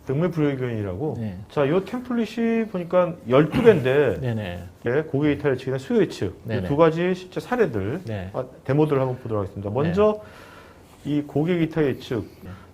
등매불여견이라고. 네. 자, 요 템플릿이 보니까 12개인데 네네. 예, 고객 이탈 예측이나 수요 예측 네네. 두 가지 실제 사례들 네. 데모들을 한번 보도록 하겠습니다. 먼저 이 고객 이탈 예측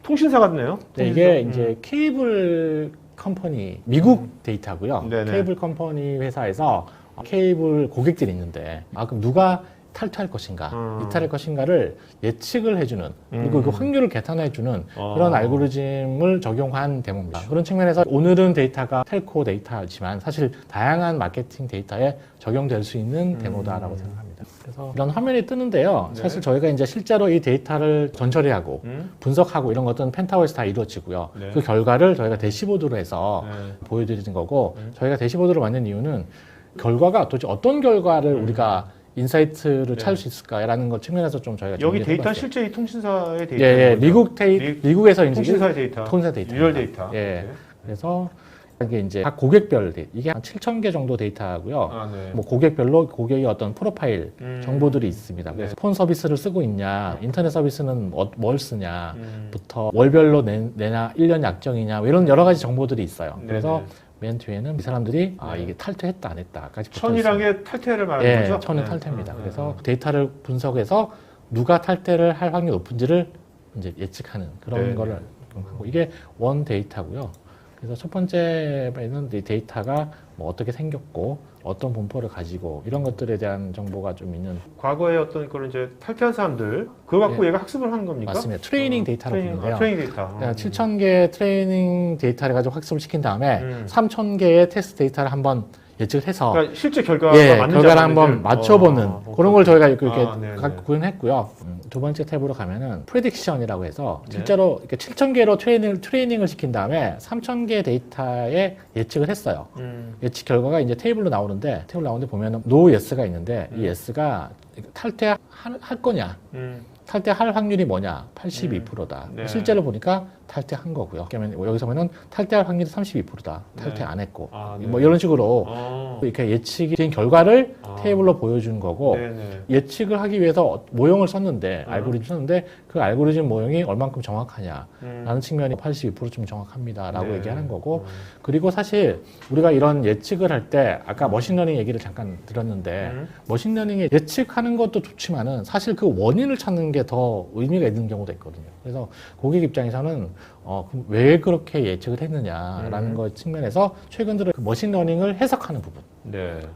통신사 같네요. 네, 이게 이제 케이블 컴퍼니 미국 데이터고요. 네네. 케이블 컴퍼니 회사에서 케이블 고객들이 있는데 그럼 누가 탈퇴할 것인가, 이탈할 것인가를 예측을 해주는 그리고 그 확률을 계산해주는 그런 알고리즘을 적용한 데모입니다. 그런 측면에서 오늘은 데이터가 텔코 데이터지만 사실 다양한 마케팅 데이터에 적용될 수 있는 데모다라고 생각합니다. 그래서 이런 화면이 뜨는데요. 네. 사실 저희가 이제 실제로 이 데이터를 전처리하고 분석하고 이런 것들은 펜타워에서 다 이루어지고요. 네. 그 결과를 저희가 대시보드로 해서 보여드리는 거고 저희가 대시보드를 만든 이유는 결과가 도대체 어떤 결과를 우리가 인사이트를 찾을 수 있을까라는 것 측면에서 좀 저희가 여기 정리를 데이터는 해봤어요. 실제 이 통신사의 데이터. 예, 미국에서 이제 통신사의 데이터. 통신사 데이터. 유혈 데이터. 예. 그래서 이게 이제 각 고객별 데이터, 이게 한 7,000개 정도 데이터고요. 네. 뭐 고객별로 고객의 어떤 프로파일 정보들이 있습니다. 그래서 폰 서비스를 쓰고 있냐, 인터넷 서비스는 뭘 쓰냐부터 월별로 내나 1년 약정이냐 이런 여러 가지 정보들이 있어요. 그래서 맨 뒤에는 이 사람들이 이게 탈퇴했다 안 했다까지 천이란 게 탈퇴를 말하는 거죠? 천은 탈퇴입니다. 그래서 데이터를 분석해서 누가 탈퇴를 할 확률이 높은지를 이제 예측하는 그런 거를 하고 이게 원 데이터고요. 그래서 첫 번째는 이 데이터가 뭐 어떻게 생겼고 어떤 분포를 가지고 이런 것들에 대한 정보가 좀 있는 과거에 어떤 그런 이제 탈퇴한 사람들 그거 갖고 얘가 학습을 하는 겁니까? 맞습니다. 트레이닝 데이터라고 부르는데요. 트레이닝 데이터. 7,000개 트레이닝 데이터를 가지고 학습을 시킨 다음에 3,000개의 테스트 데이터를 한번 예측을 해서 그러니까 실제 결과가 맞는지 결과를 한번 맞춰보는 그런 걸 저희가 이렇게 구현했고요. 두 번째 탭으로 가면은 프레딕션이라고 해서 실제로 이렇게 7,000개로 트레이닝을 시킨 다음에 3,000개 데이터에 예측을 했어요. 예측 결과가 이제 테이블로 나오는데 보면은 no yes가 있는데 이 yes가 탈퇴할 거냐? 탈퇴할 확률이 뭐냐? 82%다. 실제로 보니까 탈퇴한 거고요. 그러면 여기서 보면 탈퇴할 확률이 32%다. 탈퇴 안 했고. 뭐 이런 식으로 이렇게 예측이 된 결과를 테이블로 보여준 거고 예측을 하기 위해서 모형을 썼는데 알고리즘 썼는데 그 알고리즘 모형이 얼만큼 정확하냐라는 측면이 82%좀 정확합니다라고 얘기하는 거고 그리고 사실 우리가 이런 예측을 할 때 아까 머신러닝 얘기를 잠깐 들었는데 머신러닝에 예측하는 것도 좋지만은 사실 그 원인을 찾는 게 더 의미가 있는 경우도 있거든요. 그래서 고객 입장에서는 왜 그렇게 예측을 했느냐라는 것 측면에서 최근 들어 그 머신러닝을 해석하는 부분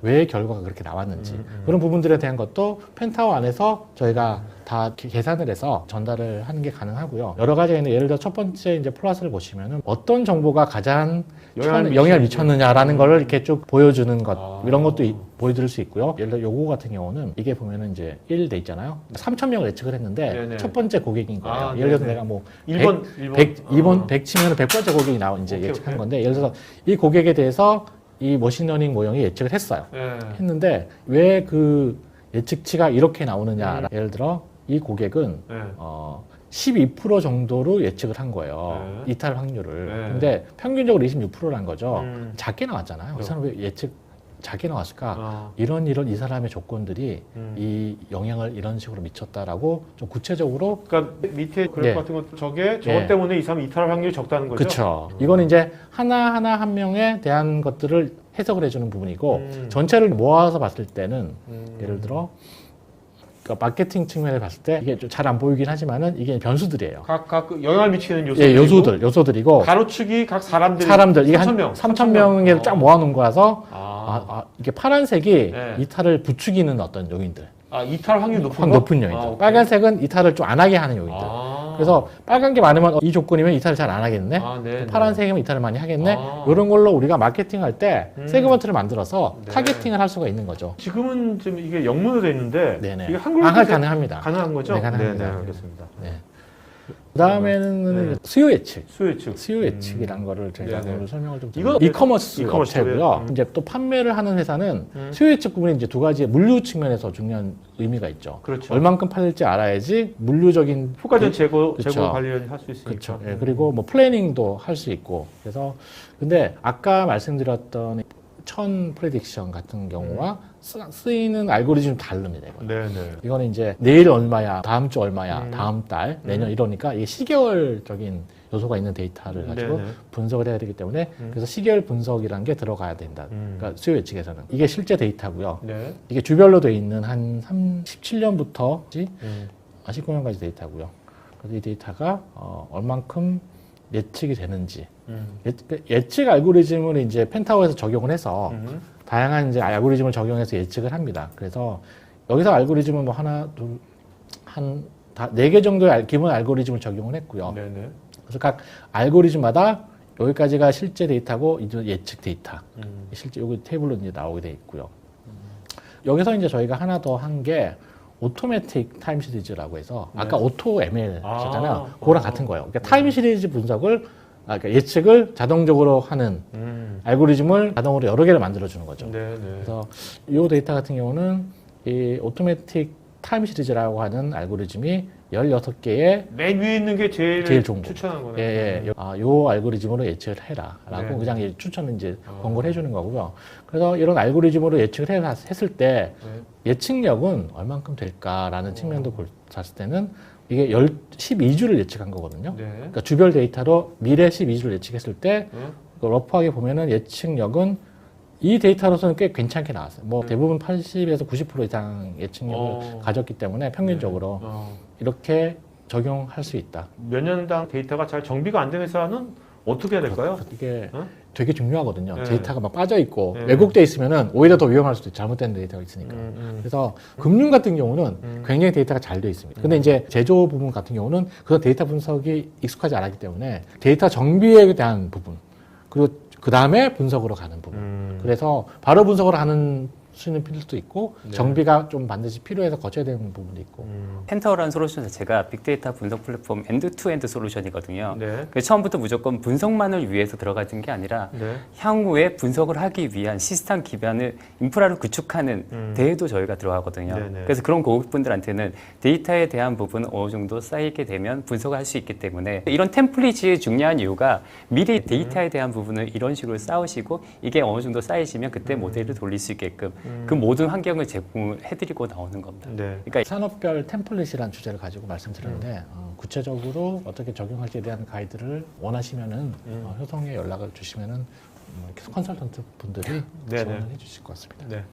왜 결과가 그렇게 나왔는지 그런 부분들에 대한 것도 펜타워 안에서 저희가 다 계산을 해서 전달을 하는 게 가능하고요. 여러 가지가 있는데 예를 들어 첫 번째 이제 플러스를 보시면은 어떤 정보가 가장 영향을 미쳤느냐라는 거를 이렇게 쭉 보여주는 것 이런 것도 보여드릴 수 있고요. 예를 들어 요거 같은 경우는 이게 보면은 이제 1 돼 있잖아요. 3,000명을 예측을 했는데 첫 번째 고객인 거예요. 예를 들어서 내가 뭐 100 치면은 100번째 고객이 이제 예측한 건데 예를 들어서 이 고객에 대해서 이 머신러닝 모형이 예측을 했어요. 했는데 왜 그 예측치가 이렇게 나오느냐. 예를 들어 이 고객은 12% 정도로 예측을 한 거예요. 이탈 확률을. 근데 평균적으로 26%란 거죠. 작게 나왔잖아요. 이 사람 왜 예측 작게 나왔을까? 이런 이 사람의 조건들이 이 영향을 이런 식으로 미쳤다라고 좀 구체적으로. 그러니까 밑에 그래프 같은 것 저것 때문에 이 사람 이탈할 확률이 적다는 거죠. 그렇죠. 이거는 이제 하나하나 한 명에 대한 것들을 해석을 해주는 부분이고 전체를 모아서 봤을 때는 예를 들어 그러니까 마케팅 측면에 봤을 때 이게 잘 안 보이긴 하지만은 이게 변수들이에요. 각 영향을 미치는 요소들이고 가로축이 각 사람들 이게 한 3,000명에 쫙 모아놓은 거라서 이게 파란색이 이탈을 부추기는 어떤 요인들. 이탈 확률이 높은 요인들. 빨간색은 이탈을 좀 안 하게 하는 요인들. 그래서 빨간 게 많으면 이 조건이면 이탈을 잘 안 하겠네. 파란색이면 이탈을 많이 하겠네. 이런 걸로 우리가 마케팅할 때 세그먼트를 만들어서 타겟팅을 할 수가 있는 거죠. 지금은 좀 이게 영문으로 돼 있는데 이게 한글로 가능합니다. 가능한 거죠? 네, 가능합니다. 네, 알겠습니다. 그 다음에는 수요 예측. 수요 예측이란 거를 저희가 오늘 설명을 좀 드릴게요. 이커머스 업체고요. 이제 또 판매를 하는 회사는 수요 예측 부분이 이제 두 가지 물류 측면에서 중요한 의미가 있죠. 그렇죠. 얼만큼 팔릴지 알아야지 물류적인 효과적 재고 관리를 할 수 있으니까. 그렇죠. 그리고 뭐 플래닝도 할 수 있고. 그래서 근데 아까 말씀드렸던 천 프레딕션 같은 경우와 쓰이는 알고리즘이 다릅니다. 이거는 이제 내일 얼마야, 다음 주 얼마야, 다음 달, 내년 이러니까 이게 시계월적인 요소가 있는 데이터를 가지고 네네. 분석을 해야 되기 때문에 그래서 시계열 분석이라는 게 들어가야 된다. 그러니까 수요 예측에서는 이게 실제 데이터고요. 네. 이게 주별로 돼 있는 한 17년부터 19년까지 데이터고요. 그래서 이 데이터가 얼만큼 예측이 되는지 예측 알고리즘을 이제 펜타워에서 적용을 해서 다양한 이제 알고리즘을 적용해서 예측을 합니다. 그래서 여기서 알고리즘은 뭐 하나, 둘, 다 4개 정도의 기본 알고리즘을 적용을 했고요. 네네. 그래서 각 알고리즘마다 여기까지가 실제 데이터고 이제 예측 데이터. 실제 여기 테이블로 이제 나오게 돼 있고요. 여기서 이제 저희가 하나 더 한 게 오토매틱 타임 시리즈라고 해서 아까 오토 ML 하셨잖아요. 그거랑 같은 거예요. 그러니까 타임 시리즈 분석을 그러니까 예측을 자동적으로 하는 알고리즘을 자동으로 여러 개를 만들어 주는 거죠. 네네. 그래서 이 데이터 같은 경우는 이 오토매틱 타임 시리즈라고 하는 알고리즘이 16개의 맨 위에 있는 게 제일 좋은 거. 추천한 거네요. 예. 요 알고리즘으로 예측을 해라. 라고 네. 그냥 추천을 이제 권고를 해주는 거고요. 그래서 이런 알고리즘으로 예측을 했을 때 예측력은 얼만큼 될까라는 측면도 봤을 때는 이게 12주를 예측한 거거든요. 네. 그러니까 주별 데이터로 미래 12주를 예측했을 때 러프하게 보면은 예측력은 이 데이터로서는 꽤 괜찮게 나왔어요. 뭐 대부분 80에서 90% 이상 예측력을 가졌기 때문에 평균적으로 이렇게 적용할 수 있다. 몇 년당 데이터가 잘 정비가 안 된 회사는 어떻게 해야 될까요? 이게 되게 중요하거든요. 네. 데이터가 막 빠져 있고 네. 왜곡돼 있으면은 오히려 더 위험할 수도 있고 잘못된 데이터가 있으니까. 그래서 금융 같은 경우는 굉장히 데이터가 잘 되어 있습니다. 근데 이제 제조 부분 같은 경우는 그런 데이터 분석이 익숙하지 않았기 때문에 데이터 정비에 대한 부분 그리고 그 다음에 분석으로 가는 부분. 그래서 바로 분석을 하는 수는 필요도 있고 정비가 좀 반드시 필요해서 거쳐야 되는 부분도 있고. 펜타워라는 솔루션 자체가 빅데이터 분석 플랫폼 엔드-투-엔드 솔루션이거든요. 네. 그래서 처음부터 무조건 분석만을 위해서 들어가진 게 아니라 네. 향후에 분석을 하기 위한 시스템 기반을 인프라를 구축하는 데에도 저희가 들어가거든요. 네네. 그래서 그런 고객분들한테는 데이터에 대한 부분은 어느 정도 쌓이게 되면 분석을 할 수 있기 때문에 이런 템플릿이 중요한 이유가 미리 데이터에 대한 부분을 이런 식으로 쌓으시고 이게 어느 정도 쌓이시면 그때 모델을 돌릴 수 있게끔 그 모든 환경을 제공을 해드리고 나오는 겁니다. 네. 그러니까 산업별 템플릿이라는 주제를 가지고 말씀드렸는데 구체적으로 어떻게 적용할지에 대한 가이드를 원하시면은 효성에 연락을 주시면은 컨설턴트 분들이 네네. 지원을 해주실 것 같습니다. 네.